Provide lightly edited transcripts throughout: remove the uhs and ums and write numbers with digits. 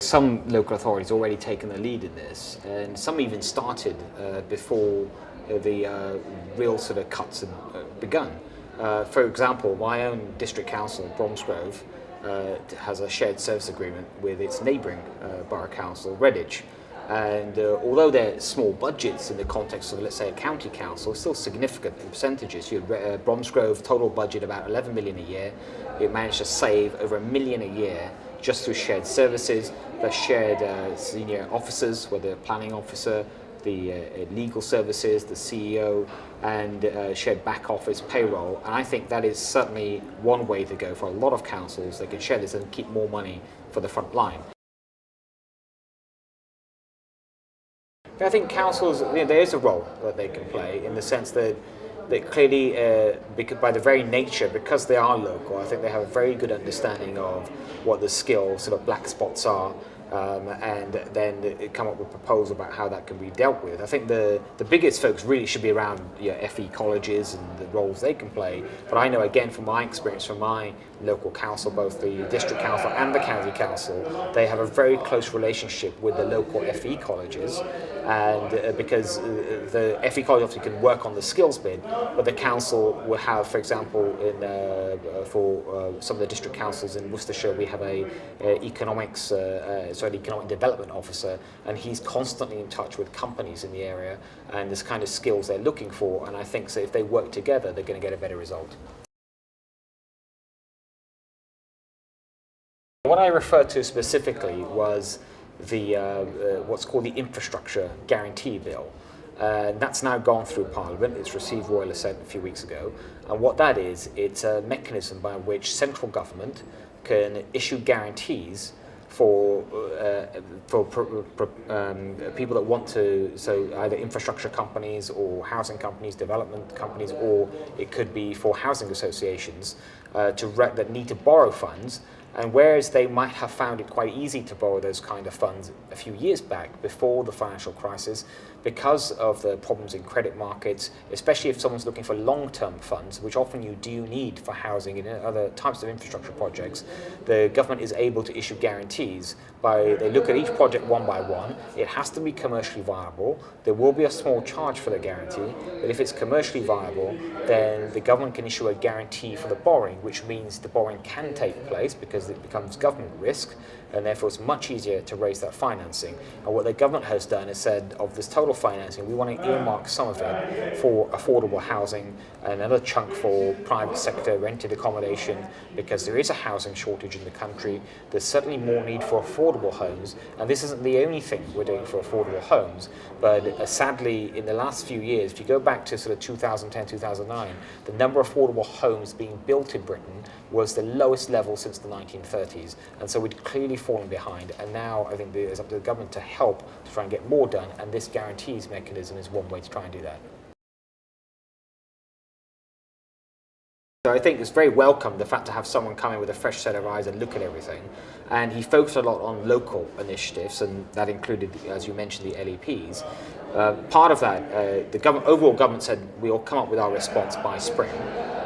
Some local authorities already taken the lead in this, and some even started before the real sort of cuts had begun. For example, my own district council, Bromsgrove, has a shared service agreement with its neighbouring borough council, Redditch. And although they're small budgets in the context of, let's say, a county council, it's still significant in percentages. You had Bromsgrove, total budget about 11 million a year. It managed to save over $1 million a year just through shared services, the shared senior officers, whether planning officer, the legal services, the CEO, and shared back office payroll. And I think that is certainly one way to go for a lot of councils. They can share this and keep more money for the front line. I think councils, there is a role that they can play in the sense that clearly, by the very nature, because they are local, I think they have a very good understanding of what the skill sort of black spots are, and then come up with a proposal about how that can be dealt with. I think the biggest folks really should be around FE colleges and the roles they can play. But I know, again, from my experience from my local council, both the district council and the county council, they have a very close relationship with the local FE colleges, and because the FE college obviously can work on the skills bit, but the council will have, for example, for some of the district councils in Worcestershire, we have an economic development officer, and he's constantly in touch with companies in the area and this kind of skills they're looking for. And I think so if they work together, they're going to get a better result. What I referred to specifically was the what's called the Infrastructure Guarantee Bill. That's now gone through Parliament. It's received royal assent a few weeks ago. And what that is, it's a mechanism by which central government can issue guarantees for people that want to, so either infrastructure companies or housing companies, development companies, or it could be for housing associations that need to borrow funds. And whereas they might have found it quite easy to borrow those kind of funds a few years back before the financial crisis, because of the problems in credit markets, especially if someone's looking for long-term funds, which often you do need for housing and other types of infrastructure projects, the government is able to issue guarantees. They look at each project one by one. It has to be commercially viable. There will be a small charge for the guarantee, but if it's commercially viable, then the government can issue a guarantee for the borrowing, which means the borrowing can take place because it becomes government risk, and therefore it's much easier to raise that financing. And what the government has done is said, of this total financing, we want to earmark some of it for affordable housing and another chunk for private sector rented accommodation, because there is a housing shortage in the country. There's certainly more need for affordable homes, and this isn't the only thing we're doing for affordable homes, but sadly in the last few years, if you go back to sort of 2010, 2009, the number of affordable homes being built in Britain was the lowest level since the 1930s, and so we'd clearly fallen behind. And now I think it's up to the government to help to try and get more done, and this guarantees mechanism is one way to try and do that. So I think it's very welcome, the fact to have someone come in with a fresh set of eyes and look at everything. And he focused a lot on local initiatives, and that included, as you mentioned, the LEPs. Part of that, the overall government said we'll come up with our response by spring.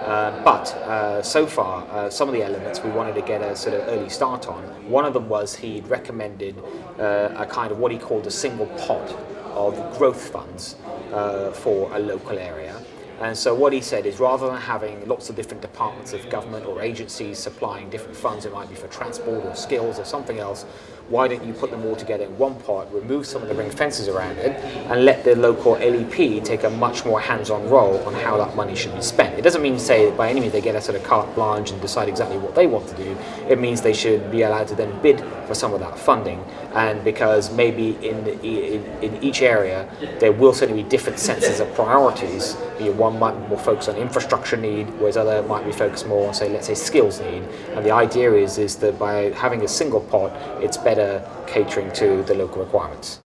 But so far, some of the elements we wanted to get a sort of early start on. One of them was he'd recommended a kind of what he called a single pot of growth funds for a local area. And so what he said is, rather than having lots of different departments of government or agencies supplying different funds, it might be for transport or skills or something else, why don't you put them all together in one pot, remove some of the ring fences around it, and let the local LEP take a much more hands-on role on how that money should be spent. It doesn't mean to say that by any means they get a sort of carte blanche and decide exactly what they want to do. It means they should be allowed to then bid for some of that funding, and because maybe in each area there will certainly be different senses of priorities. One might be more focused on infrastructure need, whereas other might be focused more on, let's say, skills need. And the idea is that by having a single pot, it's better catering to the local requirements.